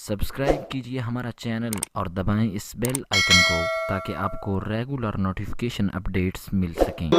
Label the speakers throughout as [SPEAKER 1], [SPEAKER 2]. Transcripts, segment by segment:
[SPEAKER 1] Subscribe کیجئے ہمارا channel اور دبائیں اس بیل آئیکن کو تاکہ آپ کو ریگولر نوٹیفیکیشن اپڈیٹس مل سکیں۔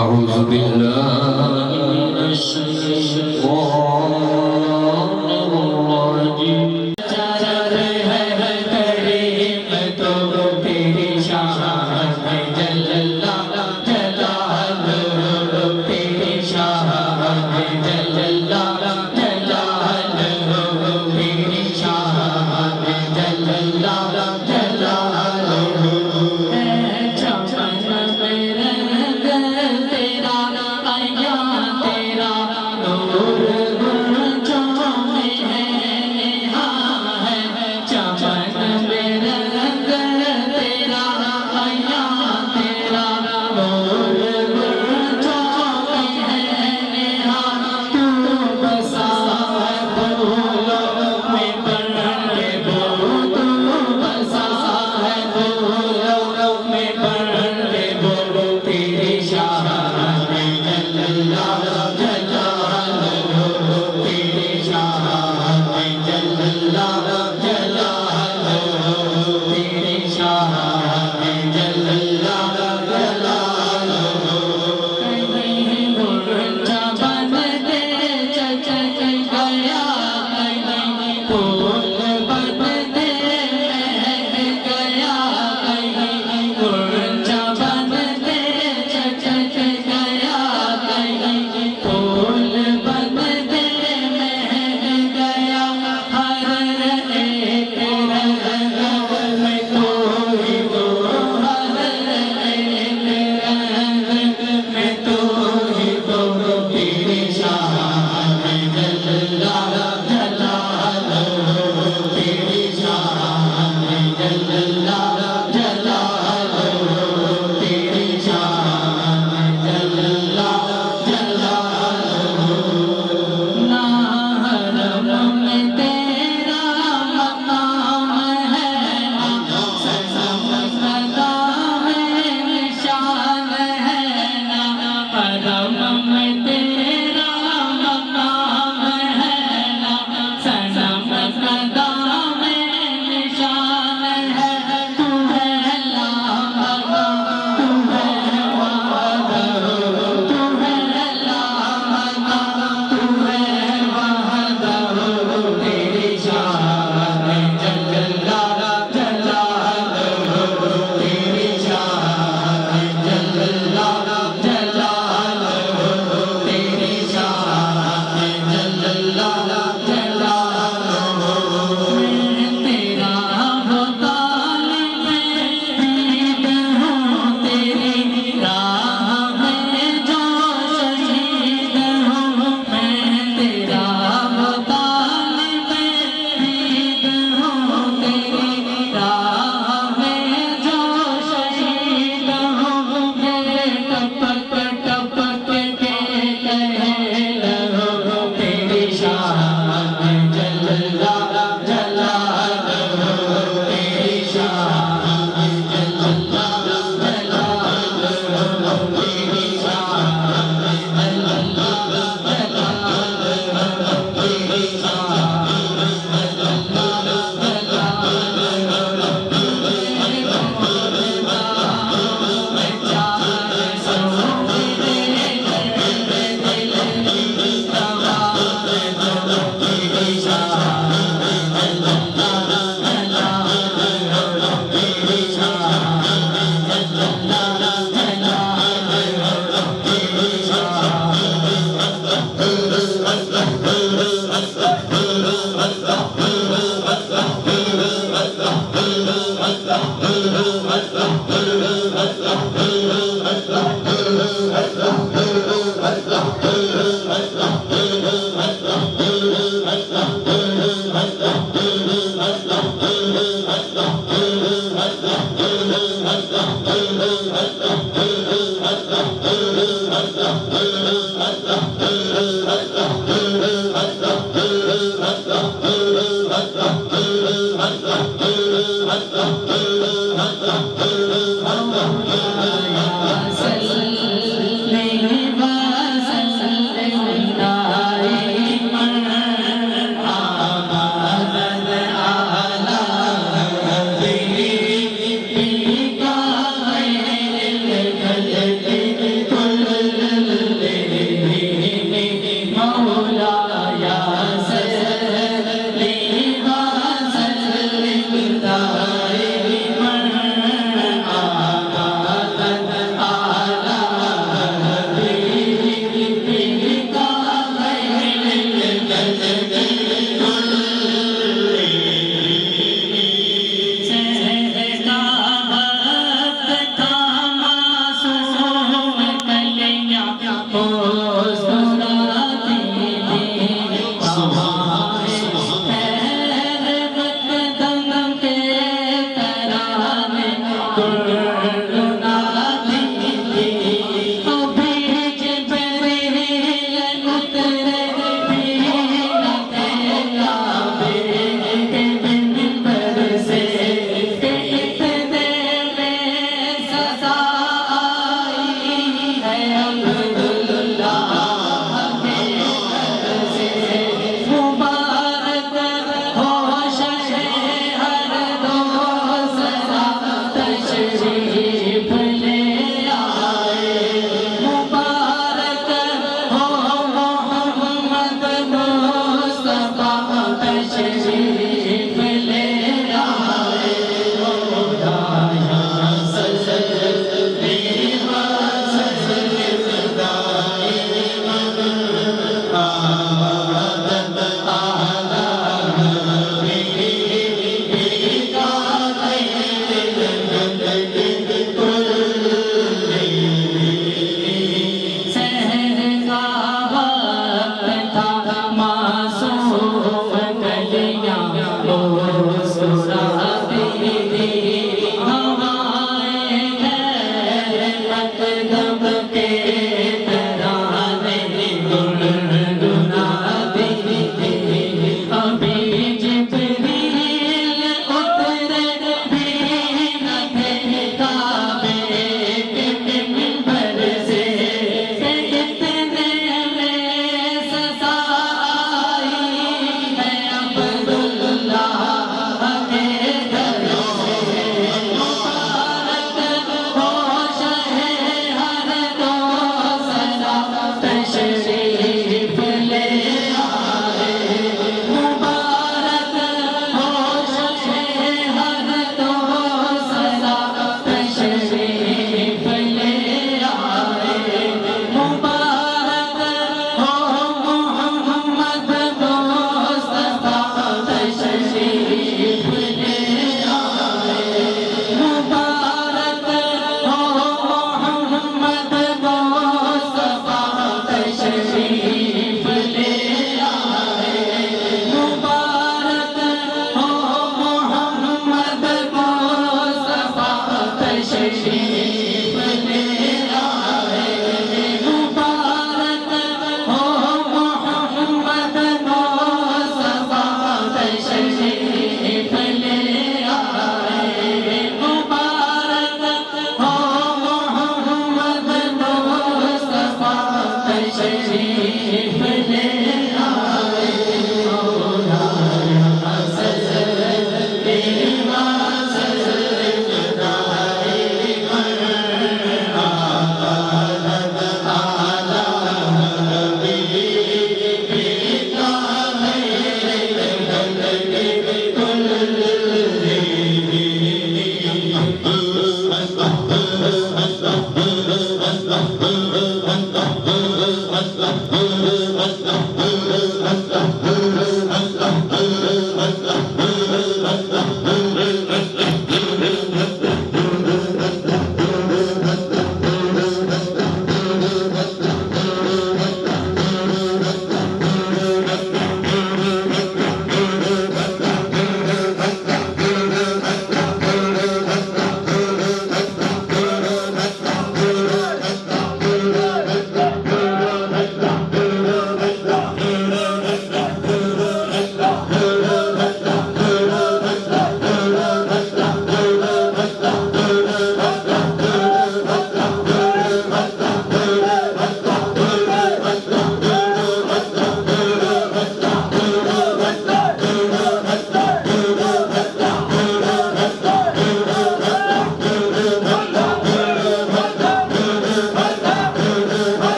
[SPEAKER 2] أعوذ بالله من الشيطان الرجيم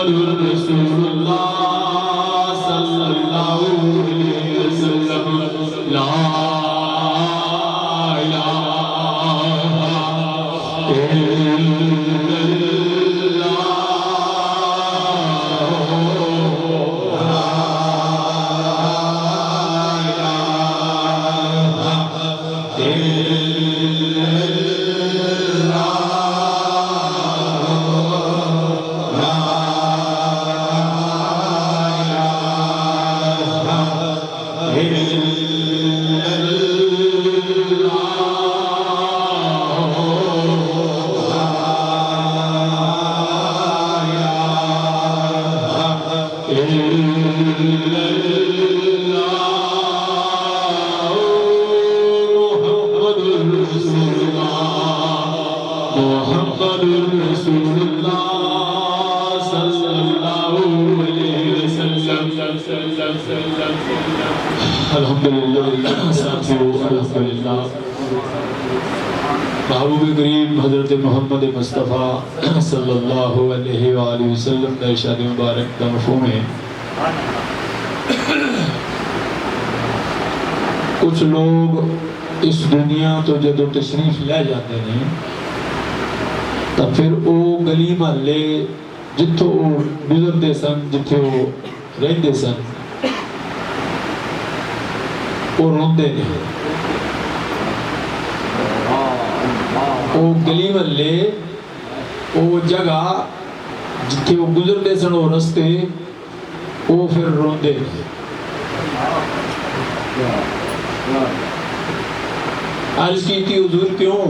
[SPEAKER 2] محمد رسول اللہ صلی اللہ علیہ وسلم لا الہ محبوب کریم حضرت محمد مصطفیٰ صلی اللہ علیہ وآلہ وسلم کا ارشاد مبارک کا مفہوم ہے کچھ لوگ اس دنیا تو جدو تشریف لے جاتے ہیں تو پھر وہ گلی محلے جتھوں وہ گزرتے سن جتھے وہ رہتے سن وہ روندے ہیں وہ گلی محلے وہ جگہ جتھے وہ گزرتے سن وہ رستے وہ پھر روندے عرض کی تھی حضور کیوں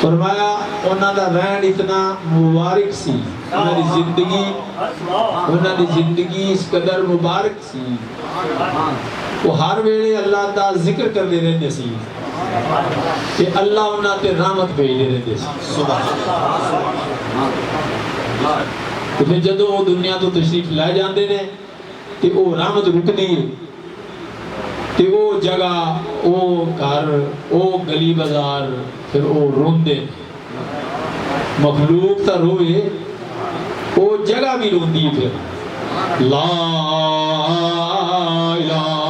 [SPEAKER 2] فرمایا انہاں دا رہن اتنا مبارک سی انہاں دی زندگی اس قدر مبارک سی وہ ہر ویلے اللہ دا ذکر کر دے رہے سی کہ اللہ انہاں تے رحمت بھیج دے رہے سی تو پھر جدو وہ دنیا تو تشریف لے جاندے نے کہ وہ رحمت رک دی تے وہ جگہ وہ گھر وہ گلی بازار پھر وہ روندے مخلوق تا روئے وہ جگہ بھی روندی پھر لا الہ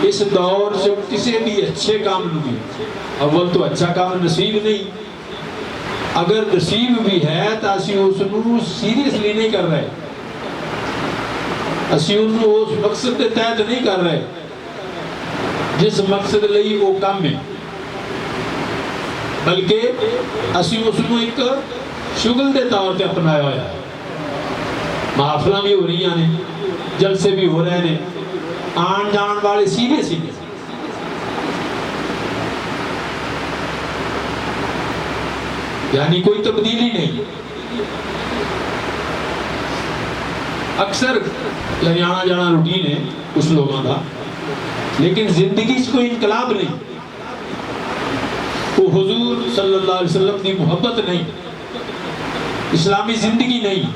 [SPEAKER 2] اس دور سے کسی بھی اچھے کام نہیں اول تو اچھا کام نصیب نہیں اگر نصیب بھی ہے تو اسی اس نو سیریسلی نہیں کر رہے اسی اس مقصد کے تحت نہیں کر رہے جس مقصد لئی وہ کام ہے بلکہ اسی اس نو ایک شغل دے طور پہ اپنایا ہوا ہے محافلہ بھی ہو رہی ہیں جلسے بھی ہو رہے ہیں آن جان والے سیدھے سیدھے یعنی کوئی تبدیلی نہیں اکثر یعنی آنا جانا روٹین ہے اس لوگوں کا لیکن زندگی اس کو انقلاب نہیں وہ حضور صلی اللہ علیہ وسلم کی محبت نہیں اسلامی زندگی نہیں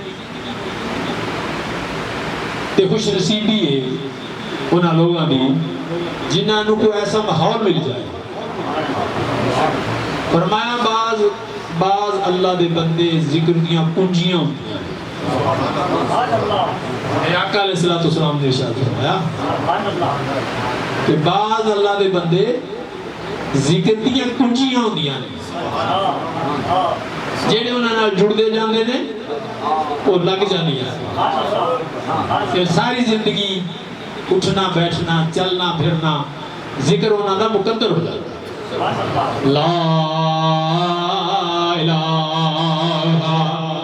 [SPEAKER 2] تے خوش نصیبی ہے انہاں لوگوں کی جنہوں کو ایسا ماحول مل جائے فرمایا بعض اللہ دے بندے ذکر دیاں کنجیاں ہوتی ہیں آقا علیہ السلام نے ارشاد فرمایا کہ بعض اللہ دے بندے ذکر دیاں کنجیاں ہوتی ہیں جیڑے انہاں جڑ دے جاندے نے وہ لگ جانی ہے کہ ساری زندگی اٹھنا بیٹھنا چلنا پھرنا ذکر انہوں کا مقدر ہو جاتا ہے لا الہ الا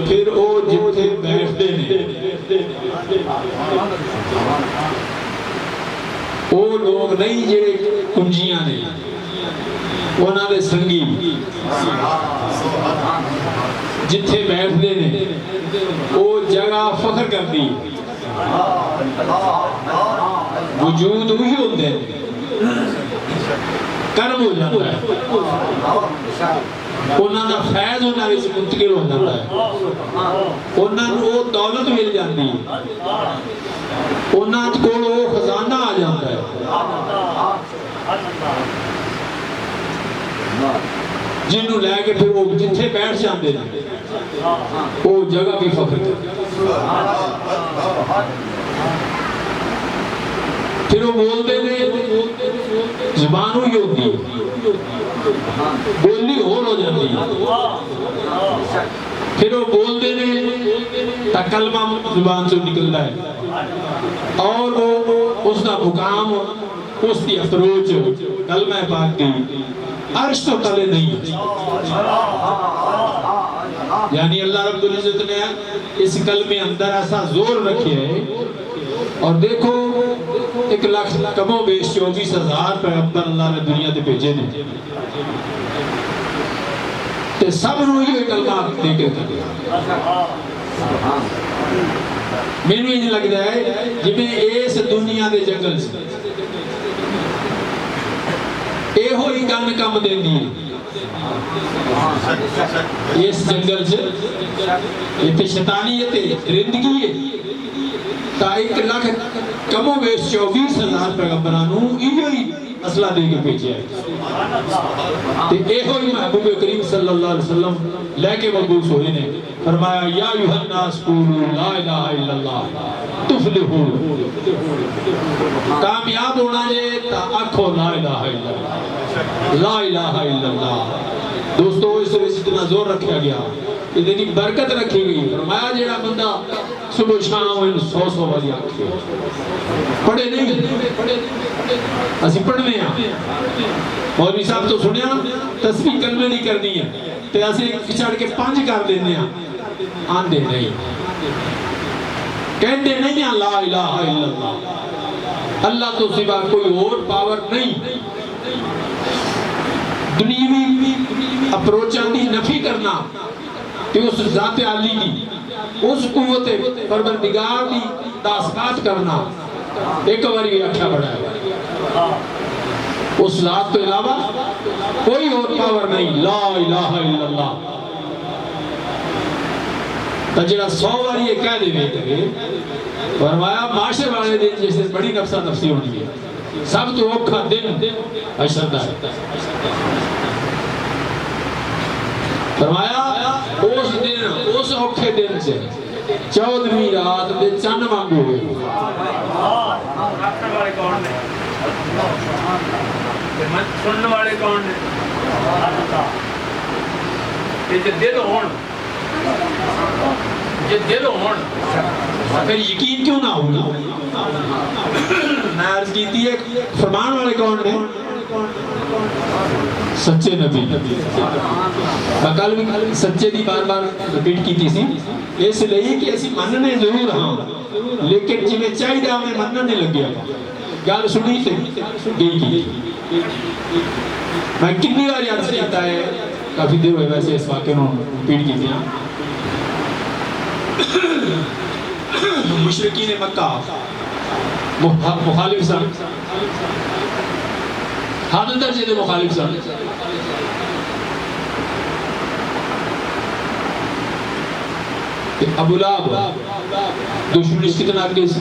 [SPEAKER 2] پھر وہ جتھے بیٹھتے ہیں وہ لوگ نہیں جڑے کنجیاں نے انہاں دے سنگی جتھے بیٹھتے ہیں وہ جگہ فخر کرتی وجود وہی ہوتے ہیں کرم ہو جاتا ہے انہاں دا فیض انہاں وچ منتقل ہو جاتا ہے انہاں نوں وہ دولت مل جاتی ہے انہاں کول وہ خزانہ آ جاتا ہے جنہوں لے کے پھر وہ جتھے بیٹھ جاندے ہیں وہ جگہ بھی فخر کرتے پھر وہ بولتے ہیں زبان ہوئی ہوتی ہے بولی ہو جاتی ہے پھر وہ بولتے ہیں تا کلمہ زبان سے نکلتا ہے اور وہ اس کا مقام اس کی اپروچ کلمہ پاک کی عرش تو تلے نہیں یعنی اللہ رب العزت نے اس کلمے اندر ایسا زور رکھے ہے اور دیکھو 1,00,000 کم و بیش 24,000 پیغمبر اللہ نے دنیا تے بھیجے نے تے سب نوں یہ کلمہ دے کے مینوں یہ لگتا ہے جویں اس دنیا دے جنگل سے اے ہوئی گن کم دیندی اس جنگل سے یہ تے شیطانیت رندگی ہے تا 1,00,000 کم و بیش 24,000 پیغمبرانوں ہی مسئلہ دے کے بھیجا ہے تے اے ہوئی محبوب کریم صلی اللہ علیہ وسلم لے کے مبعوث ہوئے نے فرمایا یا ایھا الناس قولوا لا الہ الا اللہ تفلحوا کامیاب ہونا ہے تا آکھو لا الہ الا اللہ لا الہ الا اللہ دوستو اس میں اتنا زور رکھا گیا اتنی برکت رکھی گئی فرمایا جیڑا بندہ صبح شام ان 100 والی آنکھیں پڑھے نہیں اسی پڑھنے ہیں مولوی صاحب تو سنیا تسبیح کلمے نہیں کرنی ہے تے اسی پچھڑ کے 5 کر دینے ہیں آندے نہیں کہندے نہیں ہیں لا الہ الا اللہ اللہ تو سوا کوئی اور پاور نہیں دنیاوی اپروچاں دی نفی کرنا کہ اس ذات عالی کی اس قوت پروردگار دی تاسبات کرنا ایک باری اکھا بڑھا ہے اس ذات کے علاوہ کوئی اور پاور نہیں لا الہ الا اللہ تجرہ 100 باری یہ کہہ دے بیٹھے فرمایا معاشر والے دن جیسے بڑی نفسہ نفسی ہونی ہے سب تو اوکھا دن اشردہ ہے فرمایا اس دن اس اوکھے دن سے 14ویں رات دے چند مانگو ہوئے
[SPEAKER 3] سننے والے کون نے یہ جو دل ہون یہ دل ہون
[SPEAKER 2] پھر یقین کیوں نہ ہوگا؟ میں عرض کی تھی ایک فرمان والے کون نے؟ سچے نبی. میں کل بھی سچے دی بار بار ریپیٹ کی تھی اس لیے کہ اسی مننے ضرور ہاں لیکن جی میں چاہیے ہمیں منن نہیں لگیا گل سنی تھی گئی کی. میں کتنی بار عرض کیتا ہے کافی دیر ہوئے ویسے اس واقعے کو ریپیٹ کی تھی. مشرکین مکہ مخالف سن حد درجے دے مخالف سن. ابو لہب دشمنی کتنا آگے سی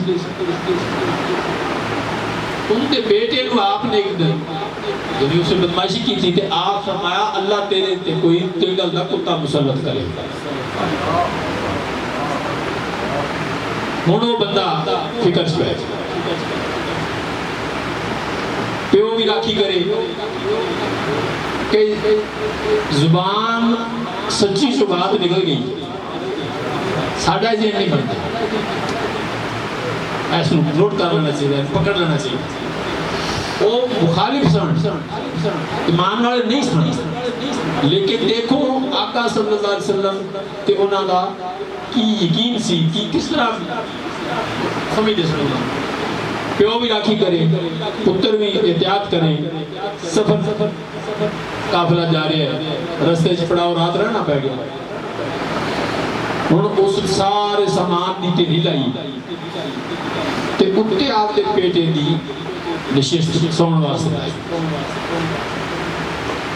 [SPEAKER 2] ان کے بیٹے کو آپ نے ایک دن یعنی اسے بدماشی کی تھی کہ آپ فرمایا اللہ تیرے تے کوئی تیگل دا کتا مسلط کرے. ہونو بندہ فکر سے پیو بھی راکھی کرے کہ زبان سچی جو بات نکل گئی ساڑھا ذہن نہیں بنتا ایسا نوٹ کر لینا چاہیے پکڑ لینا چاہیے. وہ مخالف سن ایمان والے نہیں سن لیکن دیکھو آقا صلی اللہ علیہ وسلم تے انہاں دا کی یقین سی کی کس طرح سمجھ دے سن. پیو بھی راکھی کرے پتر بھی احتیاط کرے. سفر قافلہ جا رہے ہیں رستے چ پڑاؤ رات رہنا پہ گیا. ہن اس سارے سامان دی ٹھیلی لائی تے اتے آپ دے پیٹے دی نشست سون واسطے آئی.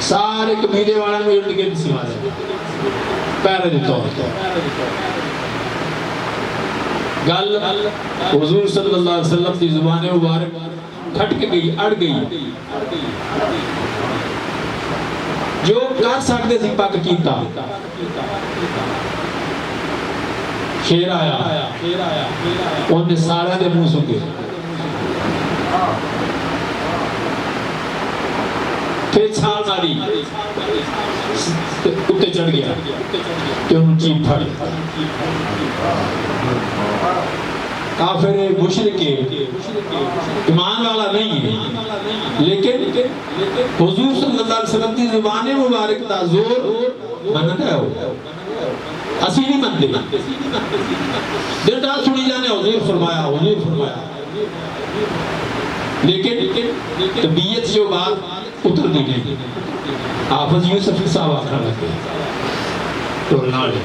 [SPEAKER 2] سارے قبیلے والوں میں ارد گرد سوارے پیرے دے طور گل حضور صلی اللہ علیہ وسلم کی زبان مبارک کھٹک گئی اڑ گئی. جو کر سکتے تھی پک کیتا. شیر آیا انہوں نے سارا دے منہ سکے پھر چھال ماری اتے چڑھ گیا کہ انہوں چیپ پھڑ. کافر مشرک ایمان والا نہیں ہے لیکن حضور صلی اللہ علیہ وسلم کی زبان مبارک دا زور منتا ہے ہو اسی نہیں منتے دل دار سنی جانے حضور فرمایا لیکن طبیعت جو بات اتر دی گئی. حافظ یوسف صاحب آخر لگے تو نالے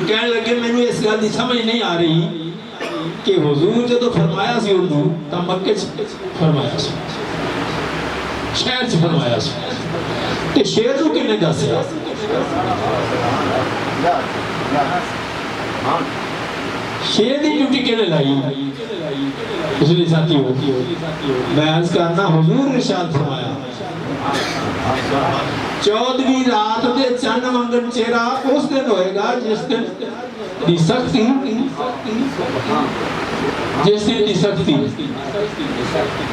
[SPEAKER 2] کہنے لگے میں نے اس گل دی سمجھ نہیں آ رہی کہ حضور جو تو فرمایا سی انہوں تا مکہ فرمایا سی شہر سے فرمایا سی تے شہر تو کنے دا سی شہر دی ڈیوٹی کنے لائی. اس لیے ساتھی ہوتی میں عرض کرنا حضور رشاد فرمایا 14ویں رات دے چند منگن چہرہ اس دن ہوئے گا جس دن دی سختی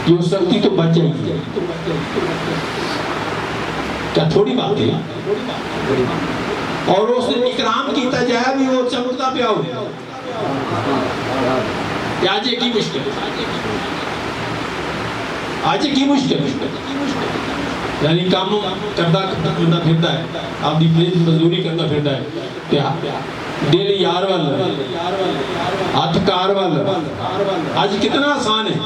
[SPEAKER 2] جو سختی تو بچ جائے گی. کیا تھوڑی بات ہے اور اس دن اکرام کیتا جائے بھی وہ چمکتا پیا ہو آج کی مشکل یعنی کام کرتا پھرتا ہے آپ دی مزدوری کرتا پھرتا ہے دل یار والا ہاتھ کار والا آج کتنا آسان ہے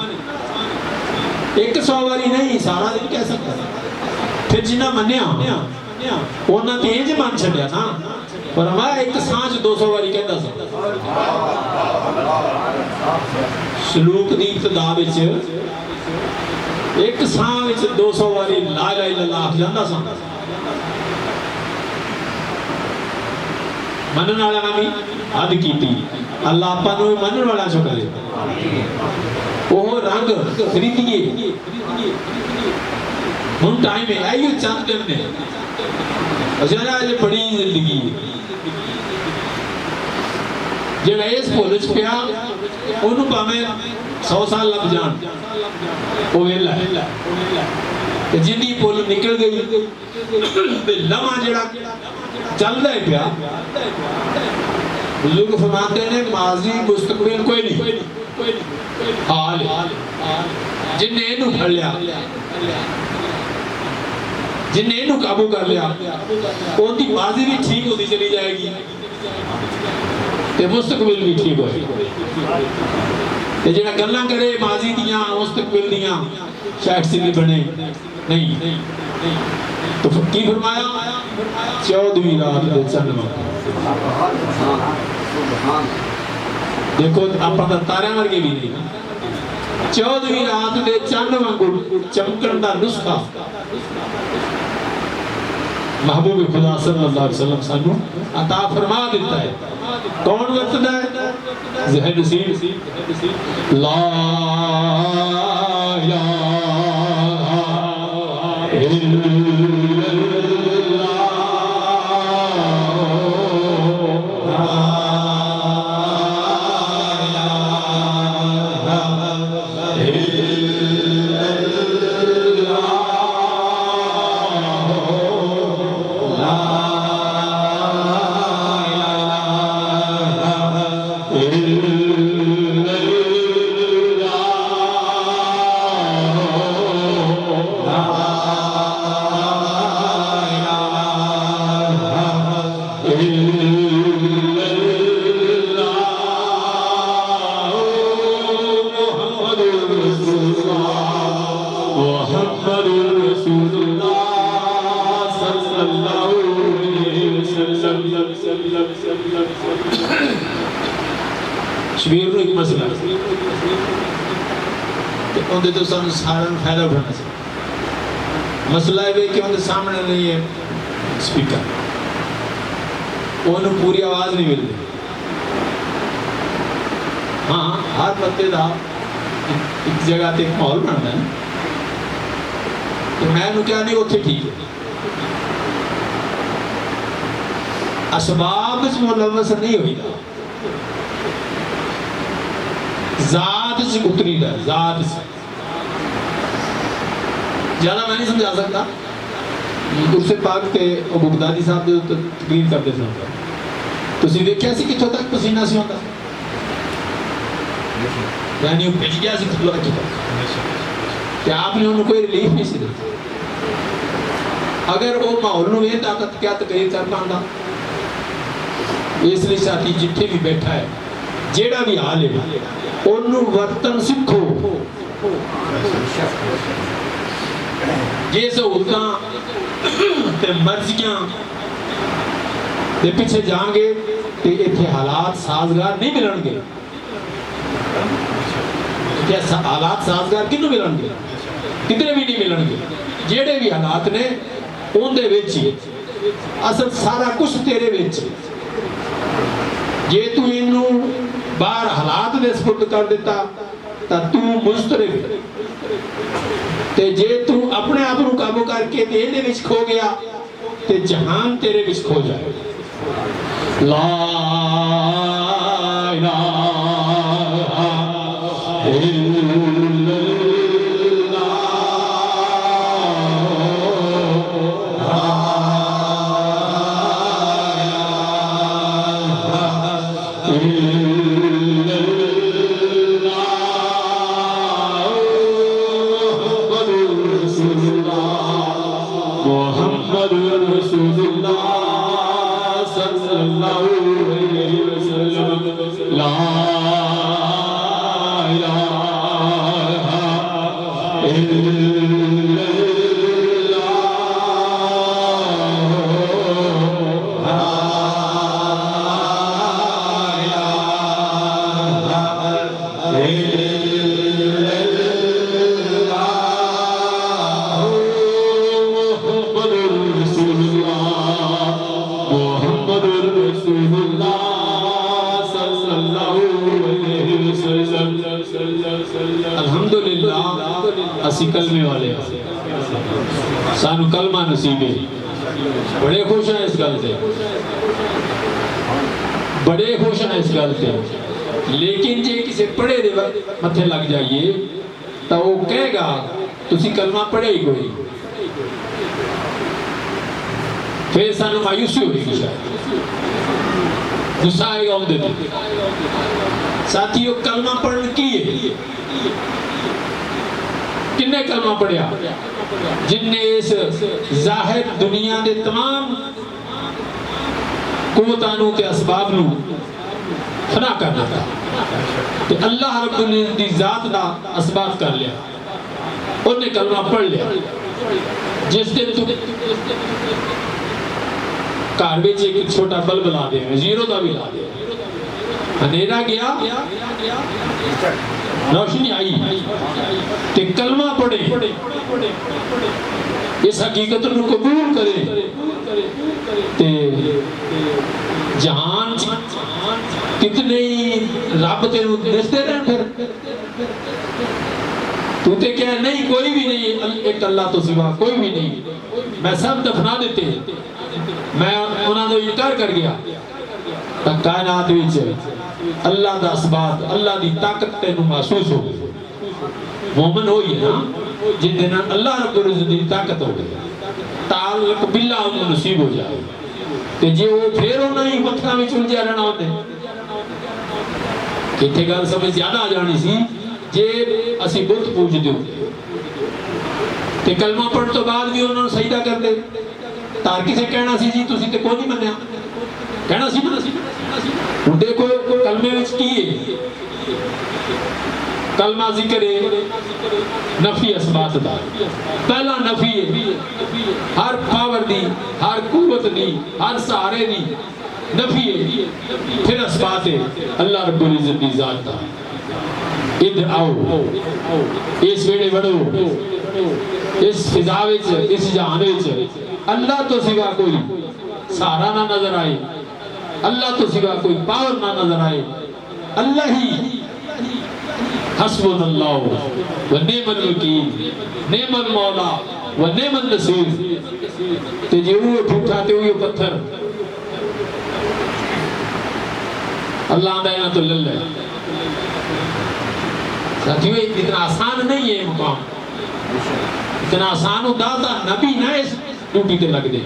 [SPEAKER 2] 100 باری نہیں سارا دن کہہ سکتا پھر جنہ منیا اونا تیج مان چھڑیا نا پر ہمارا ایک سانچ 200 باری کہتا سا. سلوک دی ابتدا وچ ایک سان وچ 200 باری لا الہ الا اللہ جاندا سا. منن والا نامی حد کیتی اللہ اپا نو منن والا چو کرے وہ رنگ خریدیے ہن ٹائم ہے آئیو چند دن میں اچھا یہ بڑی زندگی جڑا اس بولچ پیا انہوں پامیں 100 سال لگ جان وہ ویلا ہے تے جدی پل نکل گئی تے لمحہ جڑا چلدا ہے پیا بزرگ فرماتے ہیں ماضی مستقبل کوئی نہیں حال جن نے اینو پھڑ لیا جن نے اینو قابو کر لیا ان کی ماضی بھی ٹھیک ہوتی چلی جائے گی تے مستقبل بھی ٹھیک ہوئے تے جنہاں گلاں کرے ماضی دیاں مستقبل دیاں شاید سے بھی بنے نہیں تو کی فرمایا 14ویں رات دے چندواں دیکھو آپ تارے ورگے بھی نہیں 14ویں رات دے چندواں چمکن دا نسخہ محبوب خدا صلی اللہ علیہ وسلم سانو عطا فرما دیتا ہے کون ورتدا ہے ذہن نصیب لا الہ شبیر نو ایک مسئلہ اندھے تو سانو سارا فائدہ اٹھانا چاہیے مسئلہ ہے کہ اندھے سامنے نہیں ہے سپیکر انہوں پوری آواز نہیں مل رہی ہاں ہر بندے دا ایک جگہ تے ایک ماحول بننا ہے تو میں نو کیا نہیں اتھے ٹھیک ہے اسباب اس ملوث نہیں ہوئی دا ذات سے اتری دا ذات سے زیادہ میں نہیں سمجھا سکتا درس پاک تے بغدادی صاحب دے تقریر کرتے سنتا تو سی دیکھیا سی کتھوں تک پسینہ سی ہوتا یعنی وہ پھج گیا سی کتھوں تک کہ آپ نے انہوں کوئی ریلیف نہیں سی دیتا اگر وہ ماحول نو یہ طاقت کیا تقریر کر پاندہ اس لیے ساتھی جتھے بھی بیٹھا ہے جیڑا بھی حال ہے انہوں ورتن سکھو یہ سہولتاں تے مرضیاں تے پیچھے جائیں گے تے ایتھے حالات سازگار نہیں ملن گے کیا حالات سازگار کنوں ملن گے کتنے بھی نہیں ملن گے جیڑے بھی حالات نے ان دے وچ اصل سارا کچھ تیرے وچ جے تو انہوں باہر حالات دے سپرد کر دیتا تا تو مسترف تے جے تو اپنے آپ نو قابو کر کے دے دے وچ کھو گیا تے جہان تیرے وچ کھو جائے لا الہ الا اسی کلمے والے سانو کلمہ نصیب ہے بڑے خوش ہیں اس گل تے بڑے خوش ہیں اس گل تے لیکن جے کسے پڑھے دے متھے لگ جائیے تو وہ کہے گا تسی کلمہ پڑھے ہی کوئی پھر سانو مایوسی ہوئی گی شاید غصہ آئے گا اندر ساتھیوں کلمہ پڑھن کی ہے کنے کلمہ پڑھیا جن نے اس ظاہر دنیا دے تمام قوتانوں کے اسباب نو فنا کرنا تھا کہ اللہ رب العزت دی ذات دا اسباب کر لیا انہیں نے کلمہ پڑھ لیا جس دن تو کار بیچ ایک چھوٹا bulb law they zero the بھی لا دے اندھیرا گیا روشنی آئی کہ کلمہ پڑھے اس حقیقت کو قبول کرے تے جہان کتنے رب تیرے دستے رہن پھر تو تے کہہ نہیں کوئی بھی نہیں ایک اللہ تو سوا کوئی بھی نہیں میں سب دفنا دیتے میں انہوں نے انکار کر گیا کائنات وچ اللہ دا اسباب اللہ دی طاقت تینوں محسوس ہو گئی مومن ہوئی ہے نا جن دن اللہ رب العزت دی طاقت ہو گئی تعلق باللہ انہوں نصیب ہو جائے کہ جی وہ پھر ہونا ہی پتھرہ میں چل جا رہنا ہوتے کتھے گل سمجھ زیادہ آ جانی سی جے اسی بت پوچھ دیو تے کلمہ پڑھ تو بعد بھی انہوں نے سجدہ کر دے تارکی سے کہنا سی جی تسی تے کوئی نہیں منیا کہنا سی ہن دیکھو کلمے وچ کی ہے کلمہ ذکر ہے نفی اسبات دا پہلا نفی ہے ہر پاور دی ہر قوت دی ہر سہارے دی نفی ہے پھر اسبات ہے اللہ رب العزت دی ذات دا ادھر آؤ اس ویڑے بڑھو اس فضا وچ اس جہان وچ اللہ تو سوا کوئی سہارا نہ نظر آئے اللہ تو سوا کوئی پاور نہ نظر آئے اللہ ہی حسبنا اللہ و نعم الوکیل نعم المولا و نعم النصیر تے جے وہ ٹھوٹھاتے ہوئے پتھر اللہ آدھائنا تو للہ ہے ساتھیوں اتنا آسان نہیں ہے مقام اتنا آسان ہو داتا نبی نہ اس ڈیوٹی تے لگ دے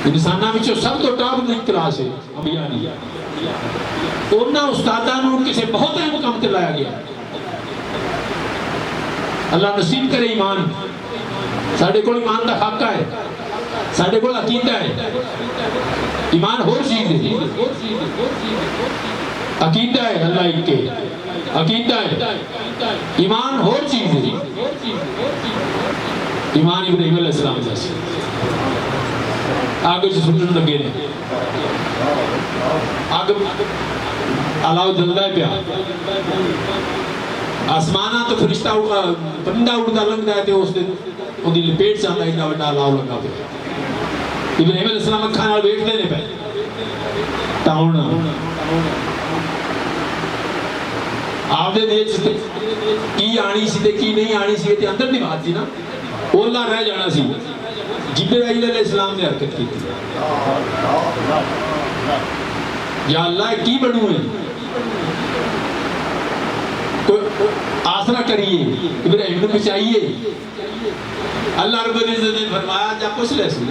[SPEAKER 2] انسانہ میں سب تو ٹاپ نہیں کلاس ہے انبیاء نہیں انہاں استادانوں کسے بہت اہم مقام تے لایا گیا اللہ نصیب کرے ایمان ساڑھے کو ایمان دا خاکہ ہے ساڑھے کو عقیدہ ہے ایمان ہور چیز ہے عقیدہ ہے اللہ ایک کے عقیدہ ہے ایمان ہور چیز ہے ایمان ابراہیم علیہ السلام جیسے آگے سے سنن لگے نے آگے علاو جلدہ پیا آسمانہ تو فرشتہ پرندہ اڑتا لگتا ہے تو اس نے اندھی لپیٹ چاہتا ہے اتنا بڑا علاو لگا پیا ابراہیم علیہ السلام کھانا بیٹھ دینے پہ تاؤنا آپ دے دیچ کی آنی سی تے کی نہیں آنی سی تے اندر دی بات تھی نا اولا رہ جانا سی جبرائیل علیہ السلام نے حرکت کی تھی یا اللہ کی بڑھوں ہے آسرہ کریے ابراہیم نے بچائیے اللہ رب العزت نے فرمایا جا پوچھ لے سو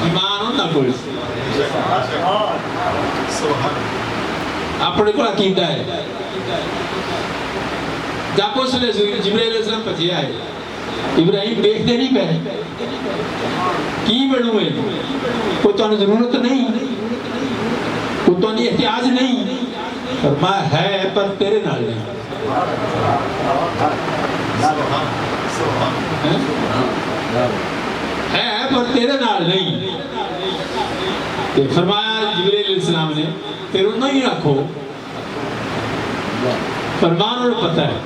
[SPEAKER 2] ایمان ہونا کوئی اپنے کو عقیدہ ہے جا پوچھ لے سو جبرائیل علیہ السلام پچھے آئے ابراہیم دیکھتے نہیں پہ کی بڑھوں ہے کوئی تو انہیں ضرورت نہیں کوئی تو انہیں احتیاج نہیں فرمایا ہے پر تیرے نال نہیں ہے پر تیرے نال نہیں فرمایا جبرائیل علیہ السلام نے پھر انہوں ہی رکھو فرمان اور پتہ ہے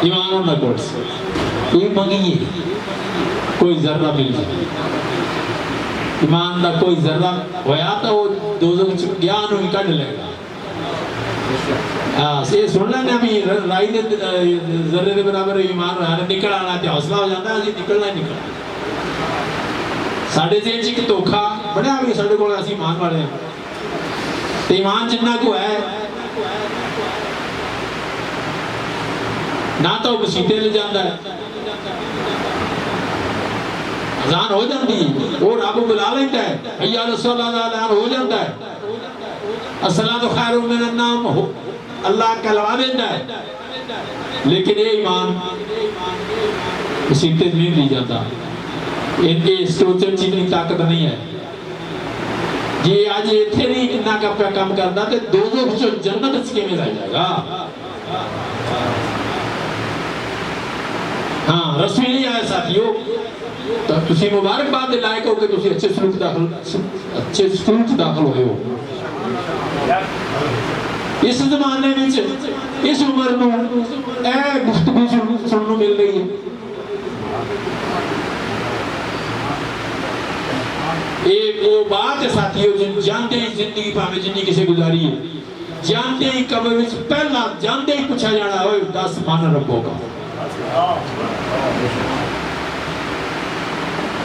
[SPEAKER 2] ایمان اور نکوٹ کوئی مانگیے کوئی ذرہ مل جائے ایمان دا کوئی ذرہ ہویا تا وہ دوزوں گیان ہوئی کڑ لے گا سے سن لینے ہمیں رائی دے ذرے دے برابر ایمان رہا نکل آنا تے حوصلہ ہو جاتا ہے اسی نکلنا ہی نکلنا ساڑھے ذہن چی کی توکھا بڑے آگے ساڑھے کو ایسی ایمان والے ہیں ایمان جنہ کو ہے نہ تو مسیطے لے جاندہ ہے، اذان ہو جاندی ہے، وہ رب بلا لیتا ہے، حی علی الصلاۃ اعلان ہو جاتا ہے، الصلاۃ خیر من النوم اللہ کہلوا دیتا ہے، لیکن یہ ایمان مسیطے نہیں لی جاتا، ان کے سوچن چیزیں طاقت نہیں ہے جی آج یہ تھے نہیں اتنا کا کام کرنا تو دوزخ جو جنت اس کے میں رہ جائے گا۔ ہاں رسول نہیں آئے ساتھیوں تو تسی مبارک بات لائق ہو کہ تسی اچھے سلوک داخل ہوئے ہو۔ اس زمانے میں اس عمر میں اے گفتگو سننے مل رہی ہے، ایک وہ بات ہے ساتھیوں جانتے ہی زندگی پاہمیں جنی کسے گزاری ہے، جانتے ہی قبر وچ پہلا جانتے ہی پوچھا جانا ہوئے 10 مان ربوں کا۔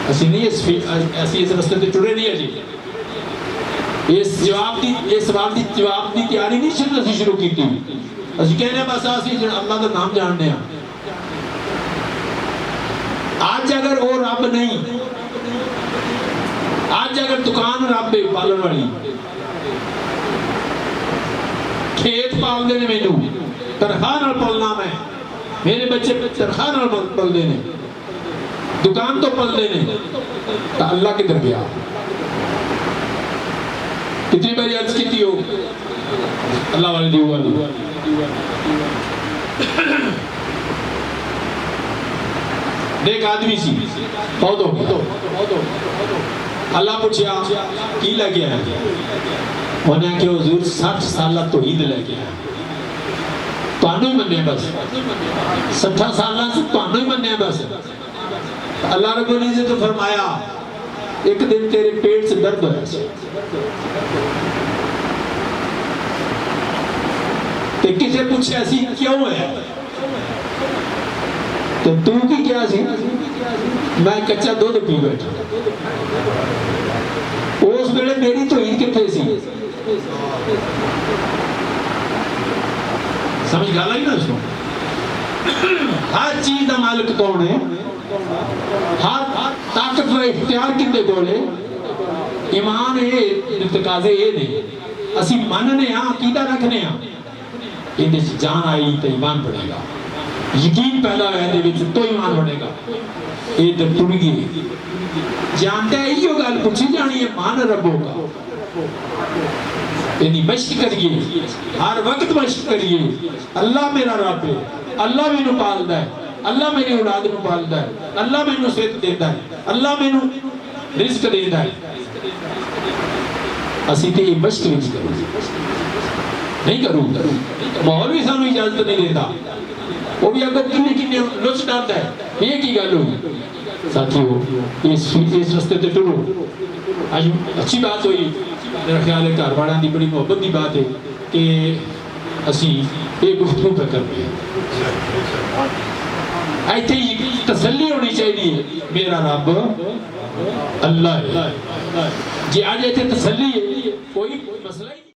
[SPEAKER 2] ایسی نہیں اس رستے تے ٹرے نہیں ہے جی، اس سوال دی جواب دی تیاری نہیں شروع کی تھی، اسی کہنے بس آسی اللہ کا نام جاننے ہیں۔ آج اگر وہ رب نہیں، آج اگر دکان رب پالن والی، کھیت پال دینے میں جو تنخواہ نال پلنا میں، میرے بچے تنخواہ نال پل دینے، دکان تو پل دینے، تو اللہ کے در گیا۔ کتنی باری عرض کی تھی ہو اللہ والے دیوان ایک آدمی سی بہت ہو گیا، اللہ پوچھیا کی لے گیا ہے، انہیں کہ حضور 60 سالہ توحید لے گیا ہے، تو آنو ہی مننے بس 60 سالہ سے تو آنو ہی مننے بس۔ اللہ رب العزت تو فرمایا ایک دن تیرے پیٹ سے درد ہے، تو کسے پوچھے ایسی کیوں ہے، تو تو کی کیا سی، میں کچھا دودھ پی بیٹھا، اس میرے میری تو ہی کتھے سی، سمجھ گالا ہی نا اس کو۔ ہر چیز دا مالک کون ہے، ہر طاقت و اختیار کندے کولے، ایمان ہے تقاضے یہ نے، اسی ماننے ہاں عقیدہ رکھنے ہاں، یہ جان آئی تو ایمان بڑھے گا، یقین پیدا ہے تو ایمان بڑھے گا، یہ در ٹوٹ گئی جانتے ہیں یہ گل پوچھی جانی ہے مان ربوں کا، یعنی مشق کریے، ہر وقت مشق کریے، اللہ میرا رب ہے، اللہ میں نو پالدا ہے، اللہ میری اولاد نو پالدا ہے، اللہ میں نو صحت دیتا ہے، اللہ میں نو رزق دیتا ہے، اسی تے یہ مشق نہیں کروں نہیں کروں ماحول بھی سانو اجازت نہیں دیتا، وہ بھی اگر کنے لچ ڈالتا ہے، یہ کی گل ہوئی ساتھیو، اس رستے تے ٹرو۔ آج اچھی بات ہوئی، میرا خیال ہے گھر والوں کی بڑی محبت کی بات ہے کہ اسی یہ گفتگو پہ کر رہے ہیں، ایتھے تسلی ہونی چاہیے میرا رب اللہ ہے جی، آج ایتھے تسلی ہے، کوئی مسئلہ ہی